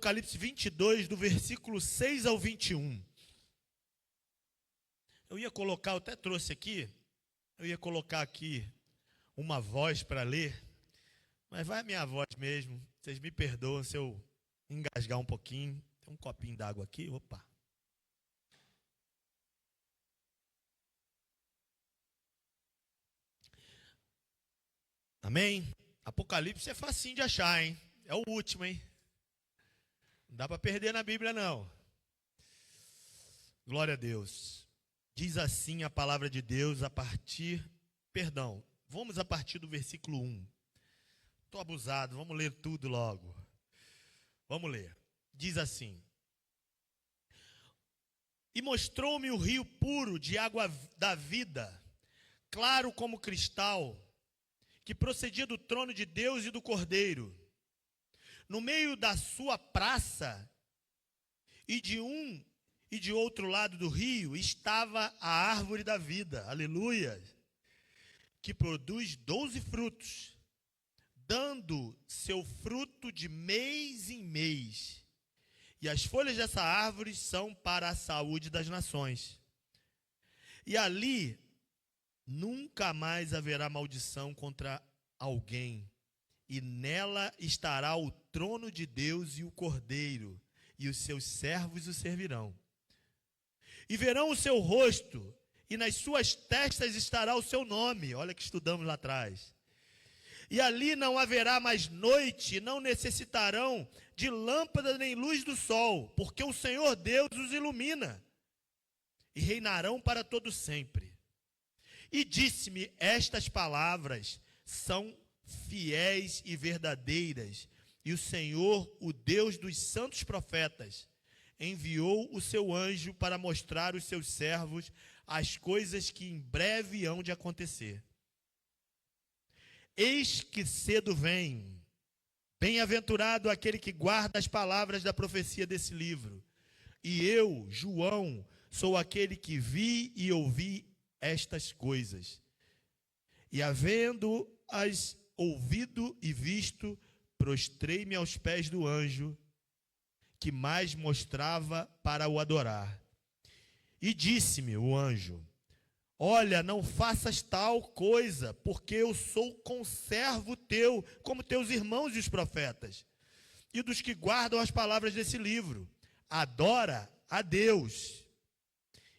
Apocalipse 22, do versículo 6 ao 21. Eu até trouxe aqui, eu ia colocar aqui uma voz para ler, mas vai a minha voz mesmo. Vocês me perdoam se eu engasgar um pouquinho. Tem um copinho d'água aqui, opa. Amém? Apocalipse é facinho de achar, hein? É o último, hein? Não dá para perder na Bíblia, não. Glória a Deus. Diz assim a palavra de Deus vamos a partir do versículo 1. Estou abusado, vamos ler tudo logo. Vamos ler. Diz assim: E mostrou-me o rio puro de água da vida, claro como cristal, que procedia do trono de Deus e do Cordeiro. No meio da sua praça, e de um e de outro lado do rio, estava a árvore da vida, aleluia, que produz 12 frutos, dando seu fruto de mês em mês. E as folhas dessa árvore são para a saúde das nações. E ali nunca mais haverá maldição contra alguém. E nela estará o trono de Deus e o Cordeiro, e os seus servos o servirão. E verão o seu rosto, e nas suas testas estará o seu nome. Olha que estudamos lá atrás. E ali não haverá mais noite, não necessitarão de lâmpada nem luz do sol, porque o Senhor Deus os ilumina, e reinarão para todo sempre. E disse-me: estas palavras são fiéis e verdadeiras, e o Senhor, o Deus dos santos profetas, enviou o seu anjo para mostrar aos seus servos as coisas que em breve hão de acontecer. Eis que cedo vem. Bem-aventurado aquele que guarda as palavras da profecia desse livro. E eu, João, sou aquele que vi e ouvi estas coisas. E havendo-as ouvido e visto, prostrei-me aos pés do anjo que mais mostrava para o adorar. E disse-me o anjo: olha, não faças tal coisa, porque eu sou conservo teu, como teus irmãos e os profetas, e dos que guardam as palavras desse livro. Adora a Deus.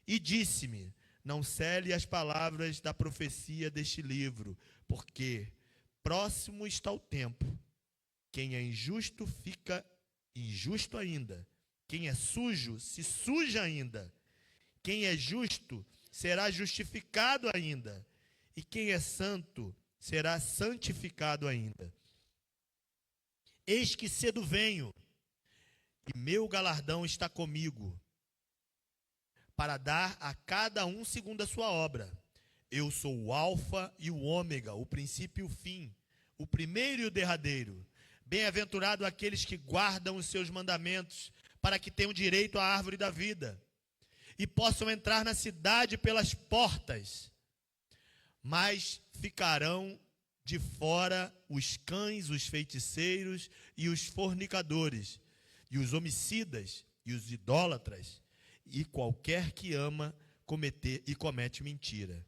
E disse-me: não cele as palavras da profecia deste livro, porque próximo está o tempo. Quem é injusto fica injusto ainda. Quem é sujo se suja ainda. Quem é justo será justificado ainda, e quem é santo será santificado ainda. Eis que cedo venho, e meu galardão está comigo, para dar a cada um segundo a sua obra. Eu sou o Alfa e o Ômega, o princípio e o fim, o primeiro e o derradeiro. Bem-aventurado aqueles que guardam os seus mandamentos, para que tenham direito à árvore da vida e possam entrar na cidade pelas portas. Mas ficarão de fora os cães, os feiticeiros e os fornicadores, e os homicidas e os idólatras, e qualquer que ama comete mentira.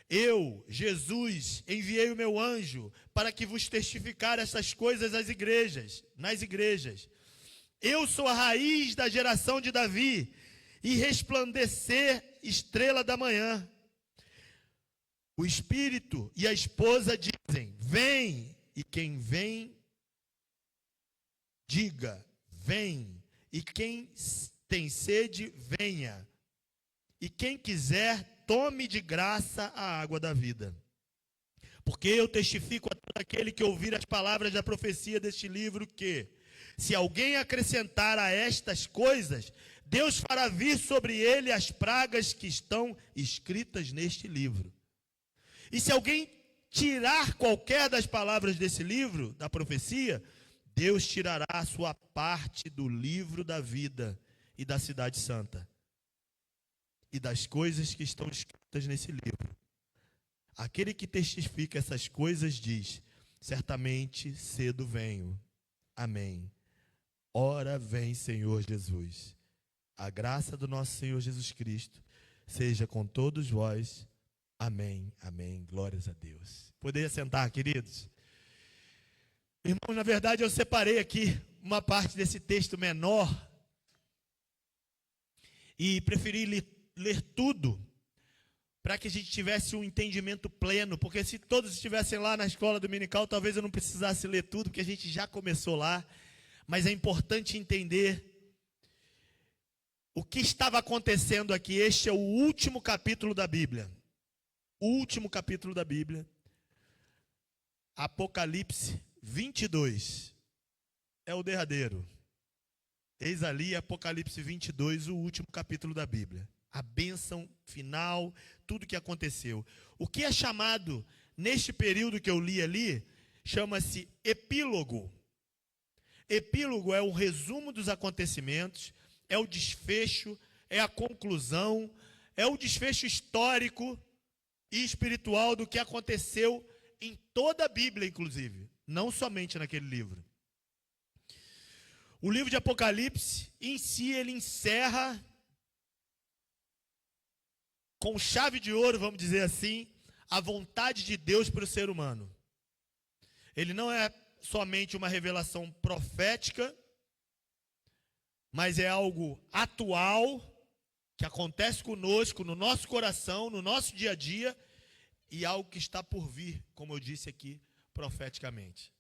Eu, Jesus, enviei o meu anjo para que vos testificar essas coisas nas igrejas. Eu sou a raiz da geração de Davi, e resplandecer estrela da manhã. O Espírito e a esposa dizem: vem, e quem vem, diga: vem, e quem tem sede, venha, e quem quiser, tome de graça a água da vida. Porque eu testifico a todo aquele que ouvir as palavras da profecia deste livro que, se alguém acrescentar a estas coisas, Deus fará vir sobre ele as pragas que estão escritas neste livro. E se alguém tirar qualquer das palavras desse livro, da profecia, Deus tirará a sua parte do livro da vida e da cidade santa, e das coisas que estão escritas nesse livro. Aquele que testifica essas coisas diz: certamente cedo venho. Amém. Ora vem, Senhor Jesus. A graça do nosso Senhor Jesus Cristo seja com todos vós. Amém, amém. Glórias a Deus. Poderia sentar, queridos? Irmãos, na verdade eu separei aqui uma parte desse texto menor e preferi ler tudo para que a gente tivesse um entendimento pleno, porque se todos estivessem lá na escola dominical, talvez eu não precisasse ler tudo, porque a gente já começou lá, mas é importante entender o que estava acontecendo aqui. Este é o último capítulo da Bíblia. O último capítulo da Bíblia. Apocalipse 22. É o derradeiro. Eis ali Apocalipse 22, o último capítulo da Bíblia. A bênção final, tudo que aconteceu. O que é chamado, neste período que eu li ali, chama-se epílogo. Epílogo é o resumo dos acontecimentos, é o desfecho, é a conclusão, é o desfecho histórico e espiritual do que aconteceu em toda a Bíblia, inclusive, não somente naquele livro. O livro de Apocalipse, em si, ele encerra com chave de ouro, vamos dizer assim, a vontade de Deus para o ser humano. Ele não é somente uma revelação profética, mas é algo atual, que acontece conosco, no nosso coração, no nosso dia a dia, e algo que está por vir, como eu disse aqui, profeticamente.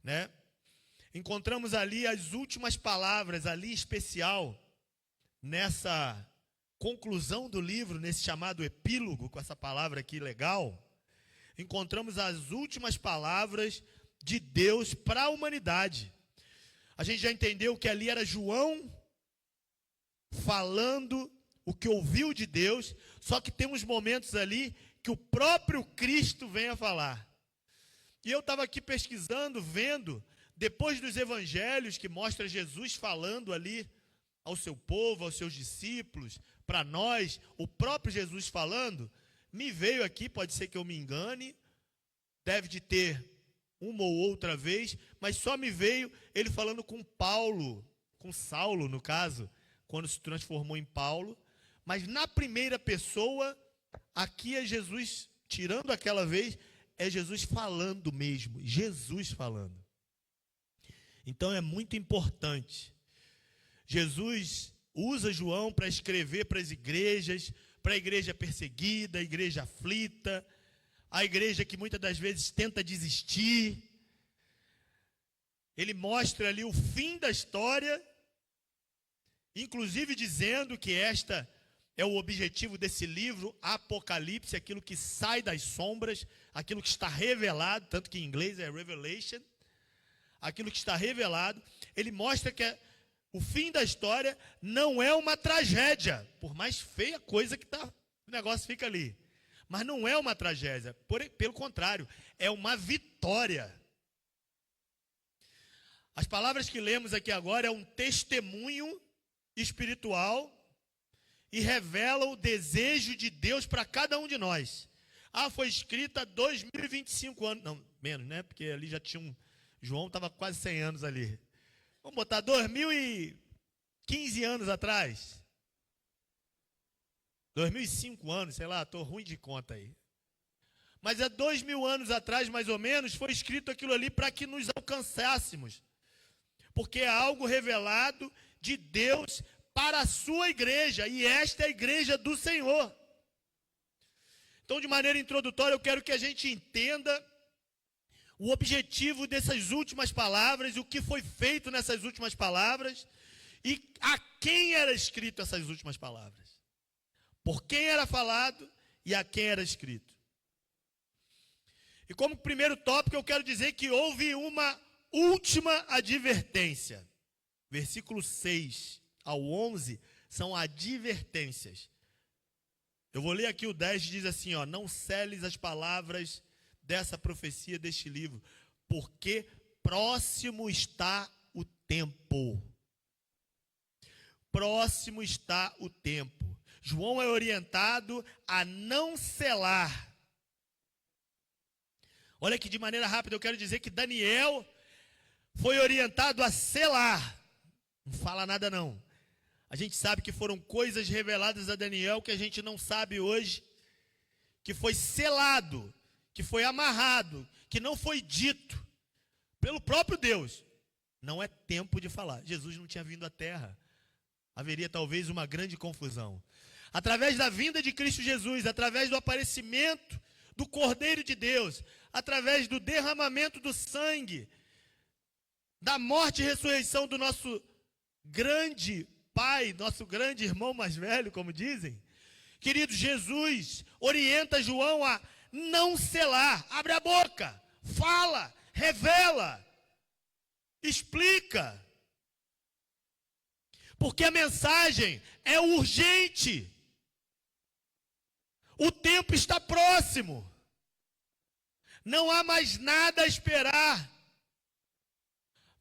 Né? Encontramos ali as últimas palavras, ali especial, nessa conclusão do livro, nesse chamado epílogo, com essa palavra aqui legal, encontramos as últimas palavras de Deus para a humanidade. A gente já entendeu que ali era João falando o que ouviu de Deus, só que tem uns momentos ali que o próprio Cristo vem a falar. E eu estava aqui pesquisando, vendo, depois dos evangelhos que mostra Jesus falando ali ao seu povo, aos seus discípulos, para nós, o próprio Jesus falando, me veio aqui, pode ser que eu me engane, deve de ter uma ou outra vez, mas só me veio ele falando com Paulo, com Saulo no caso, quando se transformou em Paulo, mas na primeira pessoa, aqui é Jesus, tirando aquela vez, é Jesus falando mesmo, Jesus falando. Então é muito importante. Jesus usa João para escrever para as igrejas, para a igreja perseguida, a igreja aflita, a igreja que muitas das vezes tenta desistir. Ele mostra ali o fim da história, inclusive dizendo que esta é o objetivo desse livro, Apocalipse, aquilo que sai das sombras, aquilo que está revelado, tanto que em inglês é Revelation, aquilo que está revelado. Ele mostra que o fim da história não é uma tragédia, por mais feia coisa que tá, o negócio fica ali. Mas não é uma tragédia, pelo contrário, é uma vitória. As palavras que lemos aqui agora é um testemunho espiritual e revela o desejo de Deus para cada um de nós. Foi escrita há 2025 anos, não, menos, né? Porque ali já tinha João estava quase 100 anos ali. Vamos botar 2015 anos atrás. 2005 anos, sei lá, estou ruim de conta aí. Mas há 2000 anos atrás, mais ou menos, foi escrito aquilo ali para que nos alcançássemos. Porque é algo revelado de Deus para a sua igreja, e esta é a igreja do Senhor. Então, de maneira introdutória, eu quero que a gente entenda o objetivo dessas últimas palavras, o que foi feito nessas últimas palavras e a quem era escrito essas últimas palavras. Por quem era falado e a quem era escrito. E como primeiro tópico eu quero dizer que houve uma última advertência. Versículo 6 ao 11 são advertências. Eu vou ler aqui o 10 que diz assim, não celes as palavras dessa profecia, deste livro, porque próximo está o tempo. Próximo está o tempo. João é orientado a não selar. Olha que de maneira rápida eu quero dizer que Daniel foi orientado a selar. Não fala nada não. A gente sabe que foram coisas reveladas a Daniel que a gente não sabe hoje, que foi selado, que foi amarrado, que não foi dito pelo próprio Deus. Não é tempo de falar. Jesus não tinha vindo à terra. Haveria talvez uma grande confusão. Através da vinda de Cristo Jesus, através do aparecimento do Cordeiro de Deus, através do derramamento do sangue, da morte e ressurreição do nosso grande Pai, nosso grande irmão mais velho, como dizem. Querido, Jesus orienta João a não selar. Abre a boca, fala, revela, explica. Porque a mensagem é urgente. O tempo está próximo. Não há mais nada a esperar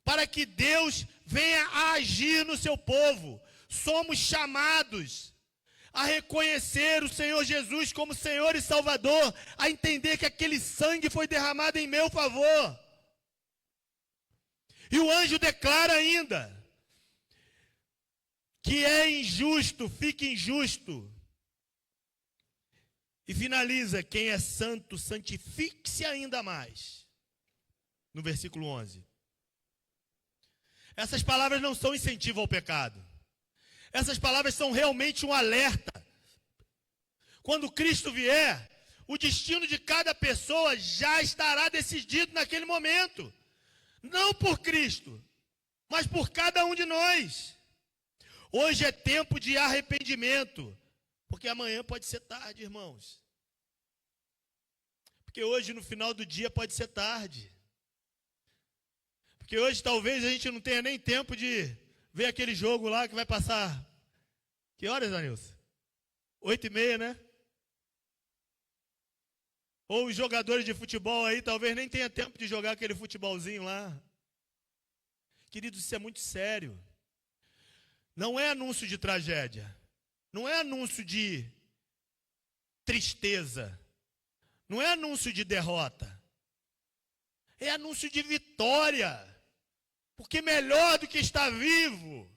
para que Deus venha a agir no seu povo. Somos chamados a reconhecer o Senhor Jesus como Senhor e Salvador, a entender que aquele sangue foi derramado em meu favor. E o anjo declara ainda que é injusto, fique injusto. E finaliza, quem é santo, santifique-se ainda mais. No versículo 11. Essas palavras não são incentivo ao pecado. Essas palavras são realmente um alerta. Quando Cristo vier, o destino de cada pessoa já estará decidido naquele momento. Não por Cristo, mas por cada um de nós. Hoje é tempo de arrependimento. Porque amanhã pode ser tarde, irmãos. Porque hoje, no final do dia, pode ser tarde. Porque hoje, talvez, a gente não tenha nem tempo de ver aquele jogo lá que vai passar. Que horas, Danilson? 8h30, né? Ou os jogadores de futebol aí, talvez nem tenha tempo de jogar aquele futebolzinho lá. Queridos, isso é muito sério. Não é anúncio de tragédia. Não é anúncio de tristeza. Não é anúncio de derrota. É anúncio de vitória. Porque melhor do que estar vivo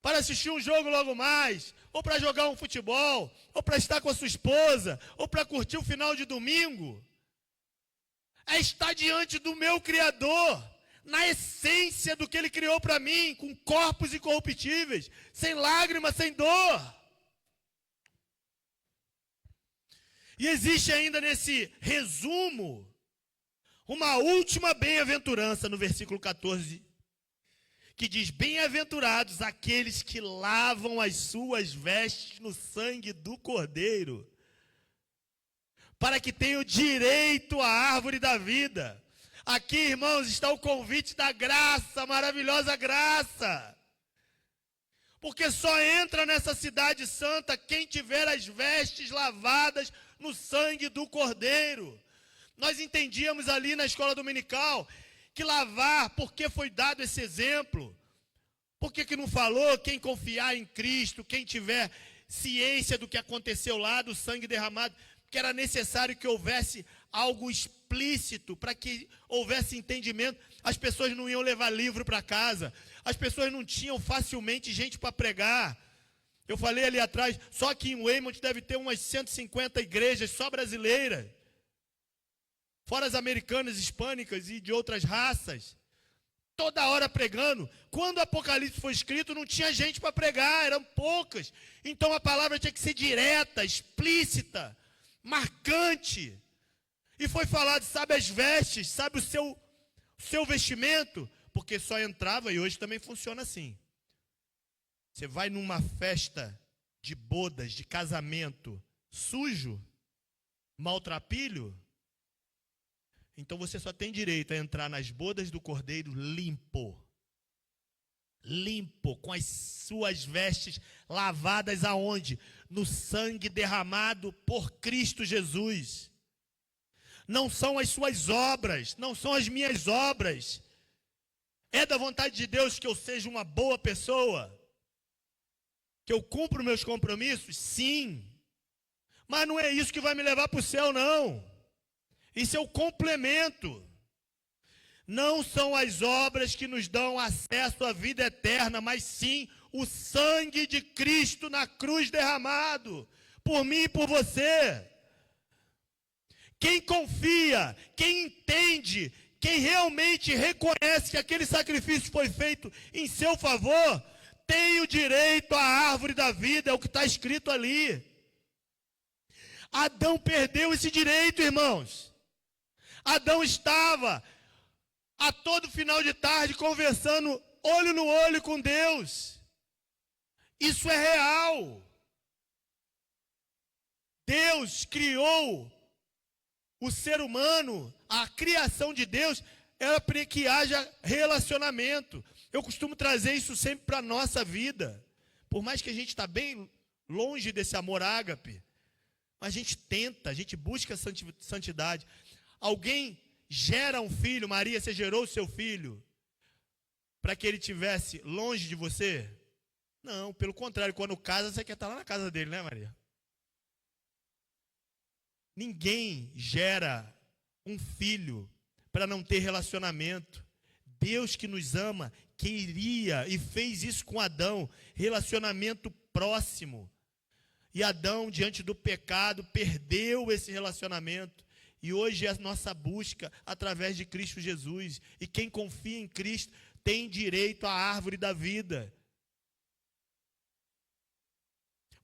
para assistir um jogo logo mais, ou para jogar um futebol, ou para estar com a sua esposa, ou para curtir o final de domingo, é estar diante do meu Criador, na essência do que Ele criou para mim, com corpos incorruptíveis, sem lágrimas, sem dor. E existe ainda nesse resumo uma última bem-aventurança no versículo 14, que diz: bem-aventurados aqueles que lavam as suas vestes no sangue do Cordeiro, para que tenham direito à árvore da vida. Aqui, irmãos, está o convite da graça, maravilhosa graça. Porque só entra nessa cidade santa quem tiver as vestes lavadas no sangue do Cordeiro. Nós entendíamos ali na escola dominical que lavar, porque foi dado esse exemplo. Por que não falou quem confiar em Cristo, quem tiver ciência do que aconteceu lá, do sangue derramado, que era necessário que houvesse algo explícito, para que houvesse entendimento. As pessoas não iam levar livro para casa, as pessoas não tinham facilmente gente para pregar. Eu falei ali atrás, só aqui em Weymouth deve ter umas 150 igrejas só brasileiras, fora as americanas, hispânicas e de outras raças, toda hora pregando. Quando o Apocalipse foi escrito, não tinha gente para pregar, eram poucas. Então a palavra tinha que ser direta, explícita, marcante. E foi falado, sabe as vestes, sabe o seu vestimento, porque só entrava, e hoje também funciona assim. Você vai numa festa de bodas, de casamento, sujo, maltrapilho, então você só tem direito a entrar nas bodas do Cordeiro limpo. Limpo, com as suas vestes lavadas aonde? No sangue derramado por Cristo Jesus. Não são as suas obras, não são as minhas obras. É da vontade de Deus que eu seja uma boa pessoa? Que eu cumpra meus compromissos? Sim. Mas não é isso que vai me levar para o céu, não. Isso é o complemento. não são as obras que nos dão acesso à vida eterna, mas sim o sangue de Cristo na cruz derramado, por mim e por você. Quem confia, quem entende, quem realmente reconhece que aquele sacrifício foi feito em seu favor, tem o direito à árvore da vida, é o que está escrito ali. Adão perdeu esse direito, irmãos. Adão estava a todo final de tarde conversando olho no olho com Deus. Isso é real. Deus criou o ser humano, a criação de Deus era para que haja relacionamento. Eu costumo trazer isso sempre para a nossa vida. Por mais que a gente está bem longe desse amor ágape, mas a gente tenta, a gente busca santidade. Alguém gera um filho, Maria, você gerou o seu filho para que ele estivesse longe de você? Não, pelo contrário, quando casa, você quer estar lá na casa dele, né, Maria? Ninguém gera um filho para não ter relacionamento. Deus que nos ama, queria e fez isso com Adão, relacionamento próximo. E Adão, diante do pecado, perdeu esse relacionamento. E hoje é a nossa busca através de Cristo Jesus. E quem confia em Cristo tem direito à árvore da vida.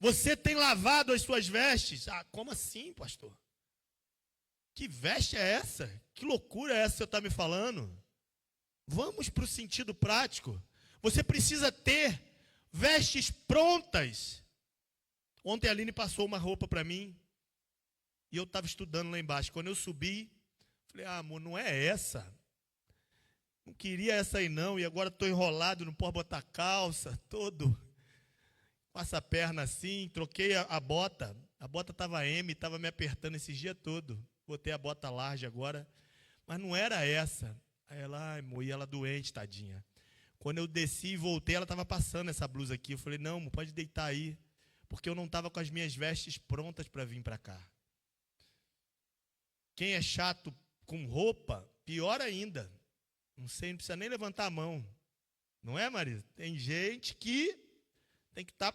Você tem lavado as suas vestes? Ah, como assim, pastor? Que veste é essa? Que loucura é essa que você está me falando? Vamos para o sentido prático. Você precisa ter vestes prontas. Ontem a Aline passou uma roupa para mim. E eu estava estudando lá embaixo. Quando eu subi, falei, amor, não é essa. Não queria essa aí não. E agora estou enrolado, não posso botar calça, todo. Passa a perna assim, troquei a bota. A bota estava M, estava me apertando esse dia todo. Botei a bota large agora. Mas não era essa. Aí ela, amor, e ela doente, tadinha. Quando eu desci e voltei, ela estava passando essa blusa aqui. Eu falei, não, amor, pode deitar aí. Porque eu não estava com as minhas vestes prontas para vir para cá. Quem é chato com roupa, pior ainda. Não sei, não precisa nem levantar a mão. Não é, Marisa? Tem gente que tem que estar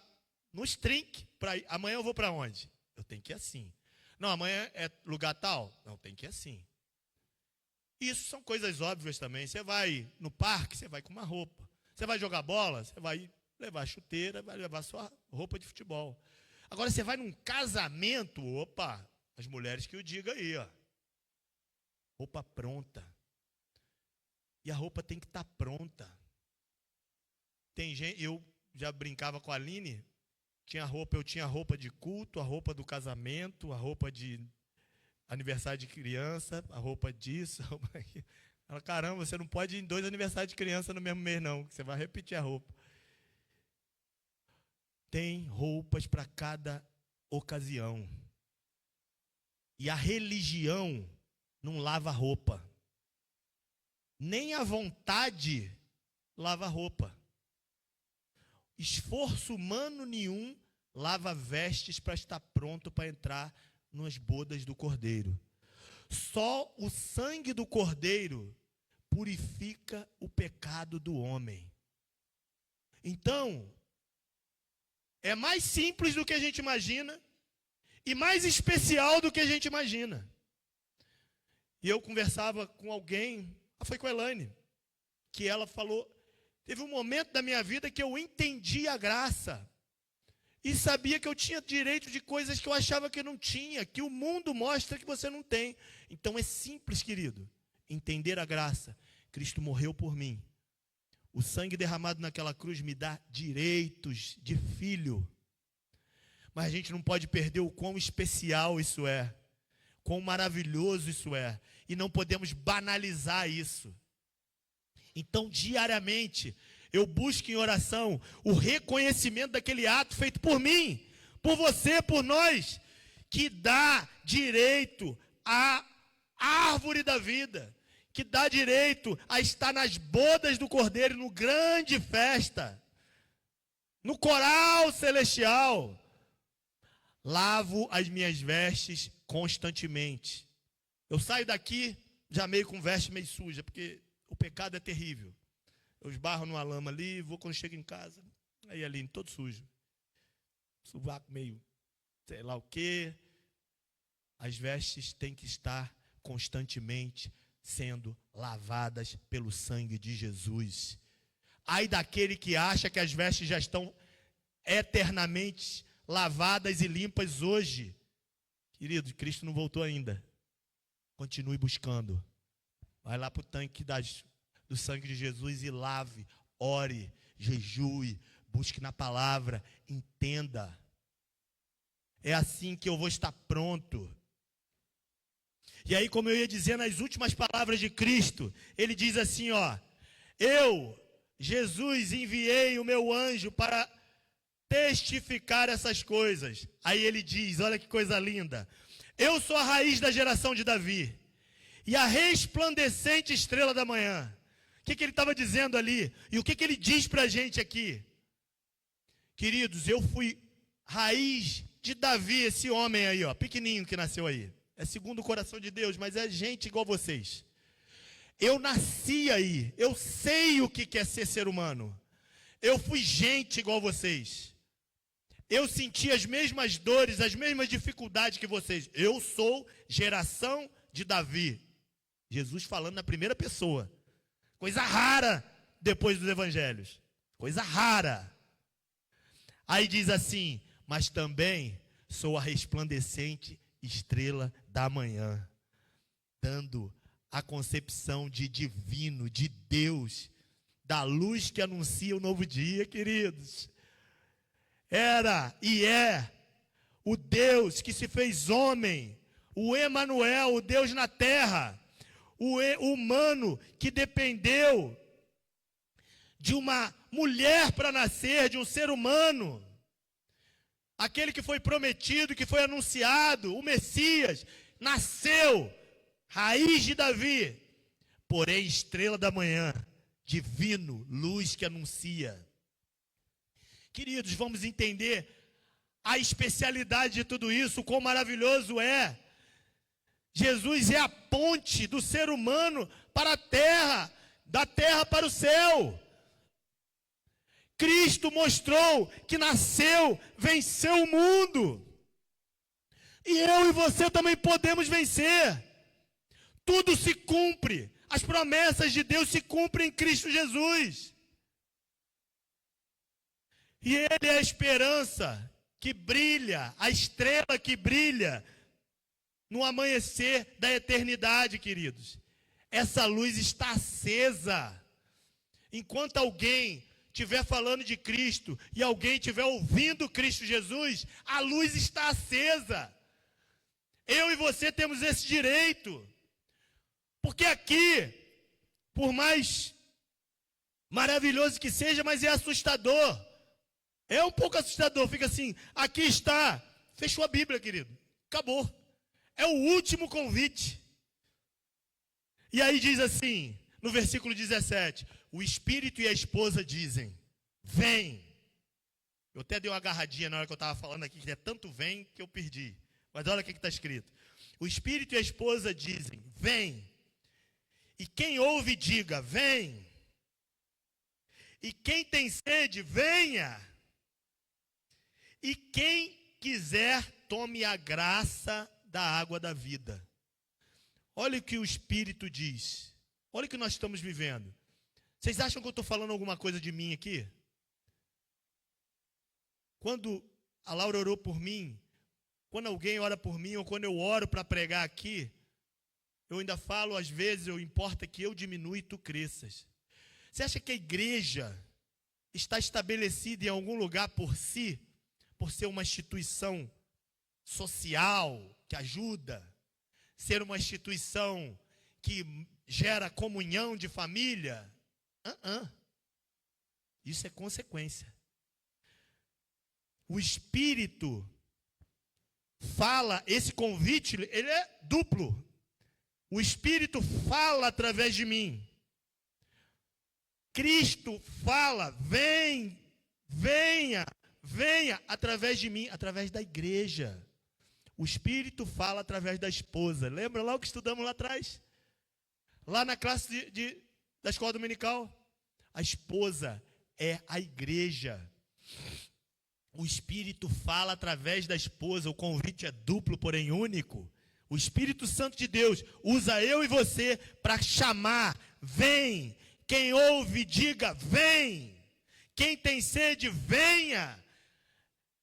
nos trinques. Amanhã eu vou para onde? Eu tenho que ir assim. Não, amanhã é lugar tal? Não, tem que ir assim. Isso são coisas óbvias também. Você vai no parque, você vai com uma roupa. Você vai jogar bola, você vai levar a chuteira, vai levar sua roupa de futebol. Agora você vai num casamento, opa, as mulheres que o digam aí, ó. Roupa pronta. E a roupa tem que estar pronta. Tem gente, eu já brincava com a Aline, eu tinha a roupa de culto, a roupa do casamento, a roupa de aniversário de criança, a roupa disso, a roupa aqui. Ela, caramba, você não pode ir em 2 aniversários de criança no mesmo mês, não, você vai repetir a roupa. Tem roupas para cada ocasião. E a religião não lava roupa. Nem a vontade lava roupa. Esforço humano nenhum lava vestes para estar pronto para entrar nas bodas do Cordeiro. Só o sangue do Cordeiro purifica o pecado do homem. Então, é mais simples do que a gente imagina e mais especial do que a gente imagina. E eu conversava com alguém, foi com a Elaine, que ela falou, teve um momento da minha vida que eu entendi a graça e sabia que eu tinha direito de coisas que eu achava que eu não tinha, que o mundo mostra que você não tem. Então é simples, querido, entender a graça. Cristo morreu por mim. O sangue derramado naquela cruz me dá direitos de filho. Mas a gente não pode perder o quão especial isso é, quão maravilhoso isso é. E não podemos banalizar isso. Então, diariamente, eu busco em oração o reconhecimento daquele ato feito por mim, por você, por nós, que dá direito à árvore da vida, que dá direito a estar nas bodas do Cordeiro, no grande festa, no coral celestial. Lavo as minhas vestes constantemente. Eu saio daqui já meio com veste meio suja, porque O pecado é terrível. Eu esbarro numa lama ali, vou quando chego em casa, aí ali, todo sujo. Sovaco meio, sei lá o quê. As vestes têm que estar constantemente sendo lavadas pelo sangue de Jesus. Ai daquele que acha que as vestes já estão eternamente lavadas e limpas hoje. Querido, Cristo não voltou ainda. Continue buscando. Vai lá para o tanque do sangue de Jesus e lave, ore, jejue, busque na palavra, entenda. É assim que eu vou estar pronto. E aí, como eu ia dizer nas últimas palavras de Cristo, ele diz assim, ó: eu, Jesus, enviei o meu anjo para testificar essas coisas. Aí ele diz, olha que coisa linda: eu sou a raiz da geração de Davi e a resplandecente estrela da manhã. O que ele estava dizendo ali? E o que ele diz para a gente aqui? Queridos, eu fui raiz de Davi, esse homem aí, ó, pequenininho que nasceu aí. É segundo o coração de Deus, mas é gente igual vocês. Eu nasci aí, eu sei o que é ser humano. Eu fui gente igual vocês. Eu senti as mesmas dores, as mesmas dificuldades que vocês. Eu sou geração de Davi. Jesus falando na primeira pessoa. Coisa rara depois dos evangelhos. Coisa rara. Aí diz assim: mas também sou a resplandecente estrela da manhã, dando a concepção de divino, de Deus, da luz que anuncia o novo dia, queridos. Era e é o Deus que se fez homem, o Emanuel, o Deus na terra, o humano que dependeu de uma mulher para nascer, de um ser humano. Aquele que foi prometido, que foi anunciado, o Messias, nasceu, raiz de Davi, porém estrela da manhã, divino, luz que anuncia. Queridos, vamos entender a especialidade de tudo isso, o quão maravilhoso é. Jesus é a ponte do ser humano para a terra, da terra para o céu. Cristo mostrou que nasceu, venceu o mundo. E eu e você também podemos vencer. Tudo se cumpre. As promessas de Deus se cumprem em Cristo Jesus. E Ele é a esperança que brilha, a estrela que brilha no amanhecer da eternidade, queridos. Essa luz está acesa. Enquanto alguém estiver falando de Cristo e alguém estiver ouvindo Cristo Jesus, a luz está acesa. Eu e você temos esse direito. Porque aqui, por mais maravilhoso que seja, mas é assustador. É um pouco assustador. Fica assim, aqui está. Fechou a Bíblia, querido. Acabou. É o último convite. E aí diz assim, no versículo 17, o Espírito e a esposa dizem, vem. Eu até dei uma agarradinha na hora que eu estava falando aqui, que é tanto vem que eu perdi. Mas olha o que está escrito. O Espírito e a esposa dizem, vem. E quem ouve, diga, vem. E quem tem sede, venha. E quem quiser, tome a graça da água da vida. Olha o que o Espírito diz. Olha o que nós estamos vivendo. Vocês acham que eu estou falando alguma coisa de mim aqui? Quando a Laura orou por mim, quando alguém ora por mim, ou quando eu oro para pregar aqui, eu ainda falo, às vezes, importa que eu diminua e tu cresças. Você acha que a igreja está estabelecida em algum lugar por si, por ser uma instituição social que ajuda, ser uma instituição que gera comunhão de família? Isso é consequência. O Espírito fala, esse convite, ele é duplo. O Espírito fala através de mim. Cristo fala, vem, venha, venha através de mim, através da igreja. O Espírito fala através da esposa. Lembra lá o que estudamos lá atrás? Lá na classe da escola dominical. A esposa é a igreja. O Espírito fala através da esposa, o convite é duplo, porém único. O Espírito Santo de Deus usa eu e você para chamar, vem. Quem ouve, diga, vem. Quem tem sede, venha.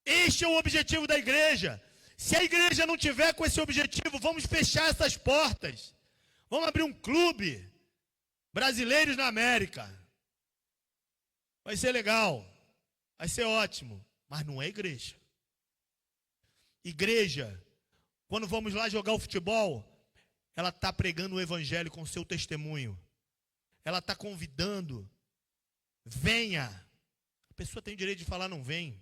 Este é o objetivo da igreja. Se a igreja não tiver com esse objetivo, vamos fechar essas portas. Vamos abrir um clube, brasileiros na América. Vai ser legal, vai ser ótimo, mas não é igreja. Igreja, quando vamos lá jogar o futebol, ela está pregando o evangelho com o seu testemunho. Ela está convidando, venha. A pessoa tem o direito de falar, não vem.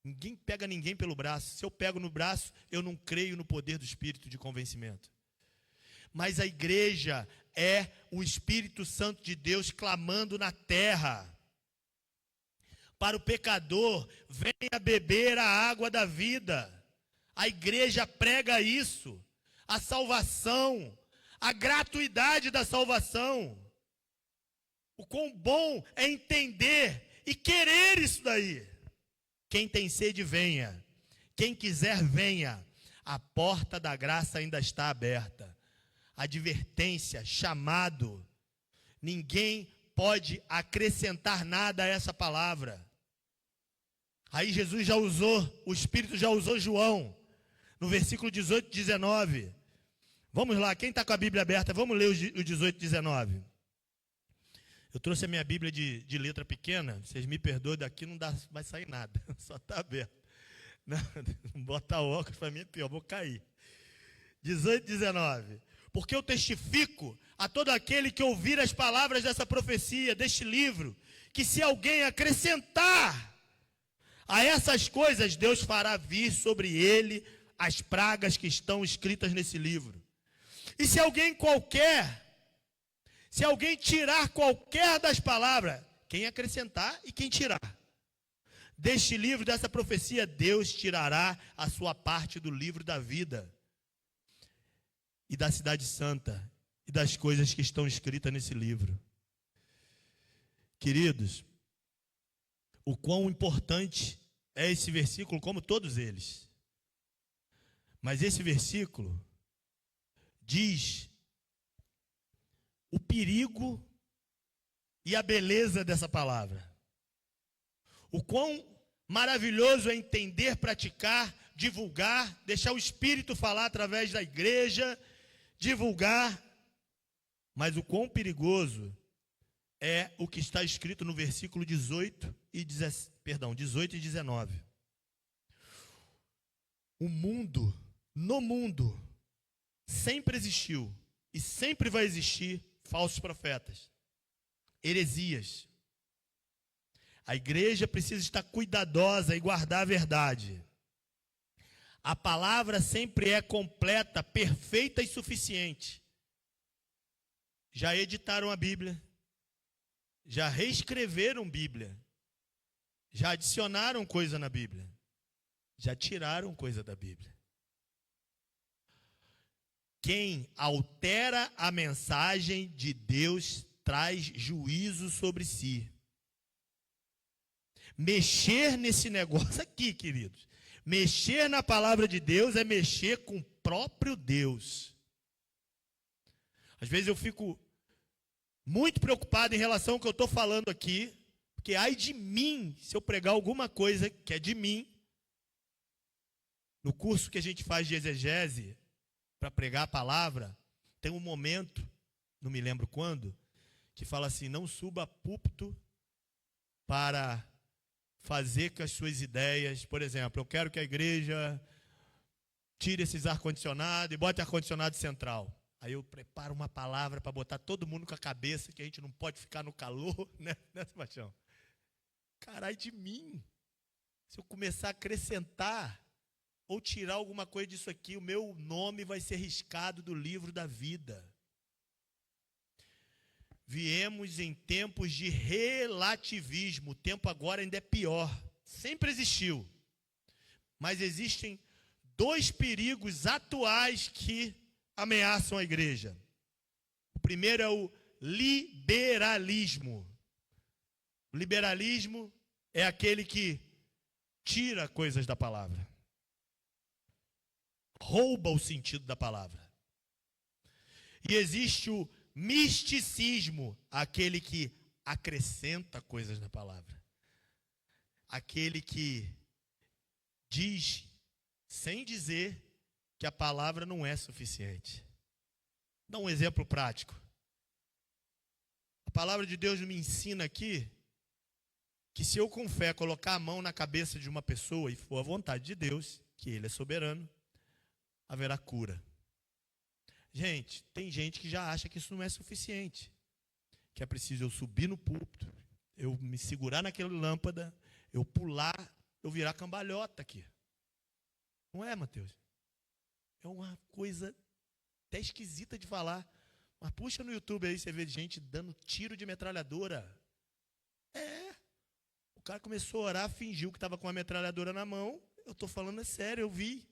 Ninguém pega ninguém pelo braço. Se eu pego no braço, eu não creio no poder do Espírito de convencimento. Mas a igreja é o Espírito Santo de Deus clamando na terra. Para o pecador, venha beber a água da vida. A igreja prega isso. A salvação, a gratuidade da salvação. O quão bom é entender e querer isso daí. Quem tem sede, venha. Quem quiser, venha. A porta da graça ainda está aberta. Advertência, chamado. Ninguém pode acrescentar nada a essa palavra. Aí Jesus já usou, o Espírito já usou João, no versículo 18 e 19. Vamos lá, quem está com a Bíblia aberta, vamos ler o 18 e 19. Eu trouxe a minha Bíblia de letra pequena, vocês me perdoem, daqui não vai sair nada, só está aberto. Não botar o óculos para mim é pior, vou cair. 18 e 19. Porque eu testifico a todo aquele que ouvir as palavras dessa profecia, deste livro, que se alguém acrescentar a essas coisas, Deus fará vir sobre ele as pragas que estão escritas nesse livro. E se alguém tirar qualquer das palavras, quem acrescentar e quem tirar, deste livro, dessa profecia, Deus tirará a sua parte do livro da vida e da cidade santa e das coisas que estão escritas nesse livro. Queridos, o quão importante é esse versículo, como todos eles. Mas esse versículo diz o perigo e a beleza dessa palavra. O quão maravilhoso é entender, praticar, divulgar, deixar o Espírito falar através da igreja, divulgar. Mas o quão perigoso é o que está escrito no versículo 18 e 19. No mundo, sempre existiu e sempre vai existir falsos profetas, heresias. A igreja precisa estar cuidadosa e guardar a verdade. A palavra sempre é completa, perfeita e suficiente. Já editaram a Bíblia, já reescreveram Bíblia, já adicionaram coisa na Bíblia, já tiraram coisa da Bíblia. Quem altera a mensagem de Deus traz juízo sobre si. Mexer nesse negócio aqui, queridos, mexer na palavra de Deus é mexer com o próprio Deus. Às vezes eu fico muito preocupado em relação ao que eu estou falando aqui, porque ai de mim, se eu pregar alguma coisa que é de mim. No curso que a gente faz de exegese, para pregar a palavra, tem um momento, não me lembro quando, que fala assim, não suba a púlpito para fazer com as suas ideias. Por exemplo, eu quero que a igreja tire esses ar-condicionado e bote ar-condicionado central. Aí eu preparo uma palavra para botar todo mundo com a cabeça, que a gente não pode ficar no calor, né, Sebastião? Caralho de mim. Se eu começar a acrescentar ou tirar alguma coisa disso aqui, o meu nome vai ser riscado do livro da vida. Viemos em tempos de relativismo. O tempo agora ainda é pior. Sempre existiu. Mas existem dois perigos atuais que ameaçam a igreja. O primeiro é o liberalismo. O liberalismo é aquele que tira coisas da palavra, rouba o sentido da palavra. E existe o misticismo, aquele que acrescenta coisas na palavra, aquele que diz, sem dizer, que a palavra não é suficiente. Dá um exemplo prático. A palavra de Deus me ensina aqui que se eu com fé colocar a mão na cabeça de uma pessoa e for a vontade de Deus, que Ele é soberano, haverá cura. Gente, tem gente que já acha que isso não é suficiente, que é preciso eu subir no púlpito, eu me segurar naquela lâmpada, eu pular, eu virar cambalhota aqui. Não é, Mateus? É uma coisa até esquisita de falar. Mas puxa no YouTube aí, você vê gente dando tiro de metralhadora. O cara começou a orar, fingiu que estava com a metralhadora na mão. Eu estou falando sério, eu vi.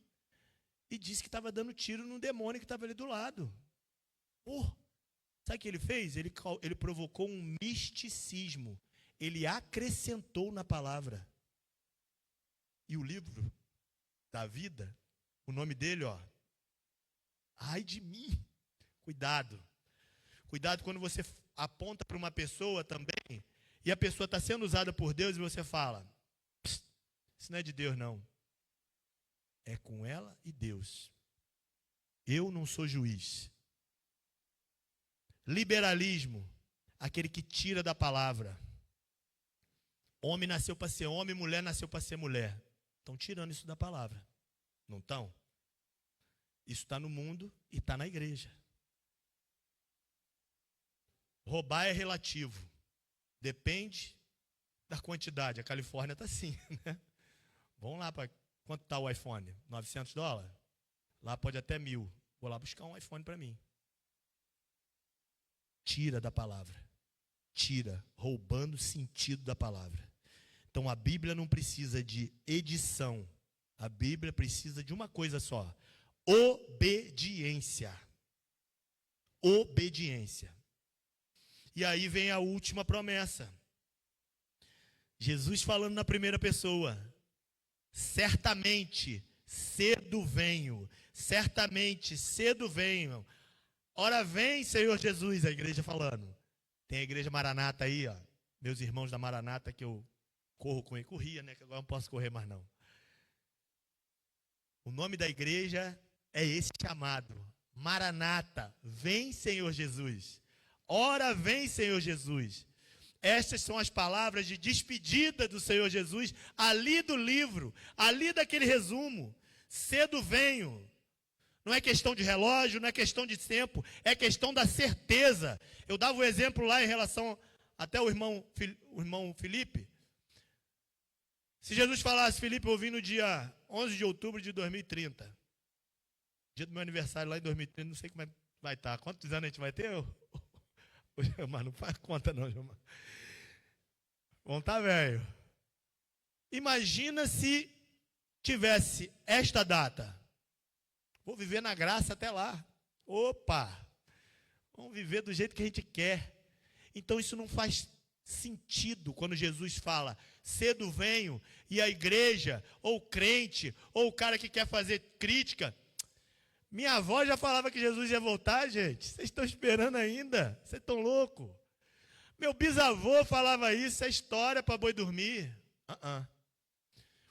E disse que estava dando tiro num demônio que estava ali do lado. Sabe o que ele fez? Ele provocou um misticismo. Ele acrescentou na palavra. E o livro da vida, o nome dele, ai de mim. Cuidado. Cuidado quando você aponta para uma pessoa também, e a pessoa está sendo usada por Deus, e você fala, isso não é de Deus não. É com ela e Deus. Eu não sou juiz. Liberalismo, aquele que tira da palavra. Homem nasceu para ser homem, mulher nasceu para ser mulher. Estão tirando isso da palavra. Não estão? Isso está no mundo e está na igreja. Roubar é relativo. Depende da quantidade. A Califórnia está assim, né? Vamos lá para... Quanto está o iPhone? $900? Lá pode até 1.000. Vou lá buscar um iPhone para mim. Tira da palavra. Tira, roubando o sentido da palavra. Então a Bíblia não precisa de edição. A Bíblia precisa de uma coisa só. Obediência. Obediência. E aí vem a última promessa. Jesus falando na primeira pessoa. Certamente, cedo venho. Certamente, cedo venho. Ora vem, Senhor Jesus, a igreja falando. Tem a igreja Maranata aí, meus irmãos da Maranata que eu corro com ele. Corria, né? Que agora não posso correr mais não. O nome da igreja é esse chamado. Maranata, vem, Senhor Jesus. Ora vem, Senhor Jesus. Estas são as palavras de despedida do Senhor Jesus, ali do livro, ali daquele resumo. Cedo venho. Não é questão de relógio, não é questão de tempo, é questão da certeza. Eu dava o exemplo lá em relação até o irmão Felipe. Se Jesus falasse, Felipe, eu vim no dia 11 de outubro de 2030. Dia do meu aniversário lá em 2030, não sei como vai estar. Quantos anos a gente vai ter? O Gilmar, não faz conta não, Gilmar. Vamos estar velho. Imagina se tivesse esta data. Vou viver na graça até lá. Opa! Vamos viver do jeito que a gente quer. Então isso não faz sentido quando Jesus fala, cedo venho, e a igreja, ou o crente, ou o cara que quer fazer crítica. Minha avó já falava que Jesus ia voltar, gente. Vocês estão esperando ainda? Vocês estão loucos? Meu bisavô falava isso, é história para boi dormir.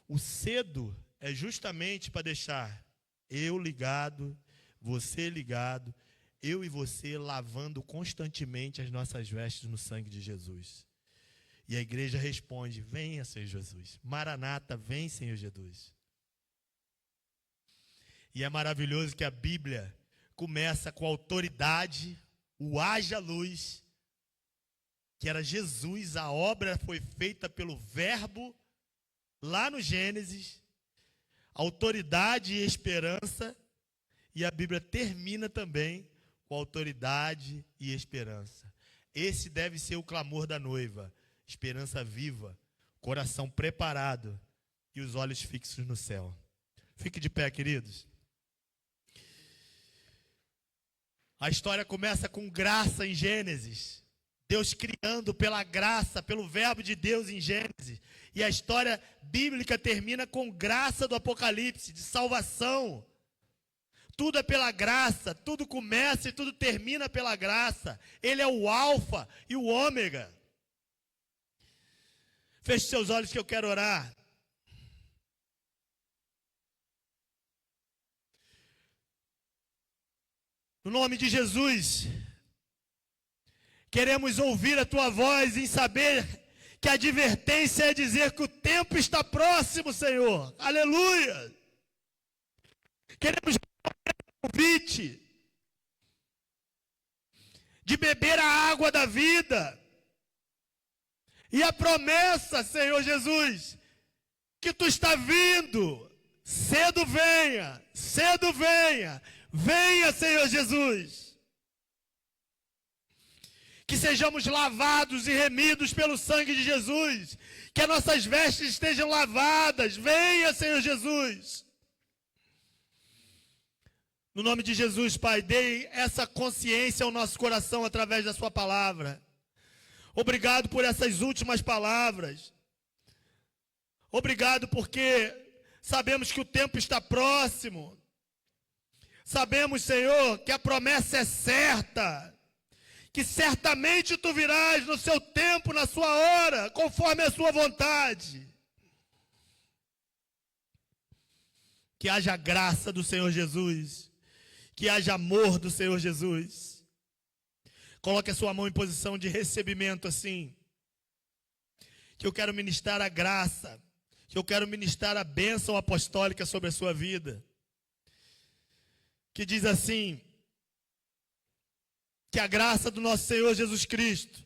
O cedo é justamente para deixar eu ligado, você ligado, eu e você lavando constantemente as nossas vestes no sangue de Jesus. E a igreja responde, venha, Senhor Jesus. Maranata, vem, Senhor Jesus. E é maravilhoso que a Bíblia começa com a autoridade, o haja luz, que era Jesus, a obra foi feita pelo Verbo, lá no Gênesis, autoridade e esperança, e a Bíblia termina também com autoridade e esperança. Esse deve ser o clamor da noiva, esperança viva, coração preparado e os olhos fixos no céu. Fique de pé, queridos. A história começa com graça em Gênesis. Deus criando pela graça, pelo verbo de Deus em Gênesis. E a história bíblica termina com graça do Apocalipse, de salvação. Tudo é pela graça, tudo começa e tudo termina pela graça. Ele é o alfa e o ômega. Feche seus olhos que eu quero orar. No nome de Jesus, queremos ouvir a tua voz em saber que a advertência é dizer que o tempo está próximo, Senhor. Aleluia! Queremos o convite de beber a água da vida. E a promessa, Senhor Jesus, que tu está vindo. Cedo venha, cedo venha. Venha, Senhor Jesus. Que sejamos lavados e remidos pelo sangue de Jesus. Que as nossas vestes estejam lavadas. Venha, Senhor Jesus. No nome de Jesus, Pai, dê essa consciência ao nosso coração através da sua palavra. Obrigado por essas últimas palavras. Obrigado porque sabemos que o tempo está próximo. Sabemos, Senhor, que a promessa é certa, que certamente tu virás no seu tempo, na sua hora, conforme a sua vontade. Que haja graça do Senhor Jesus, que haja amor do Senhor Jesus. Coloque a sua mão em posição de recebimento assim, que eu quero ministrar a graça, que eu quero ministrar a bênção apostólica sobre a sua vida. Que diz assim, que a graça do nosso Senhor Jesus Cristo,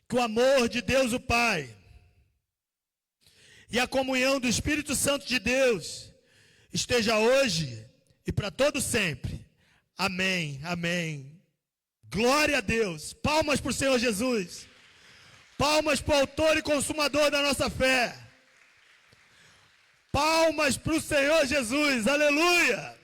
que o amor de Deus o Pai e a comunhão do Espírito Santo de Deus esteja hoje e para todo sempre. Amém, amém. Glória a Deus. Palmas para o Senhor Jesus. Palmas para o autor e consumador da nossa fé. Palmas para o Senhor Jesus, aleluia!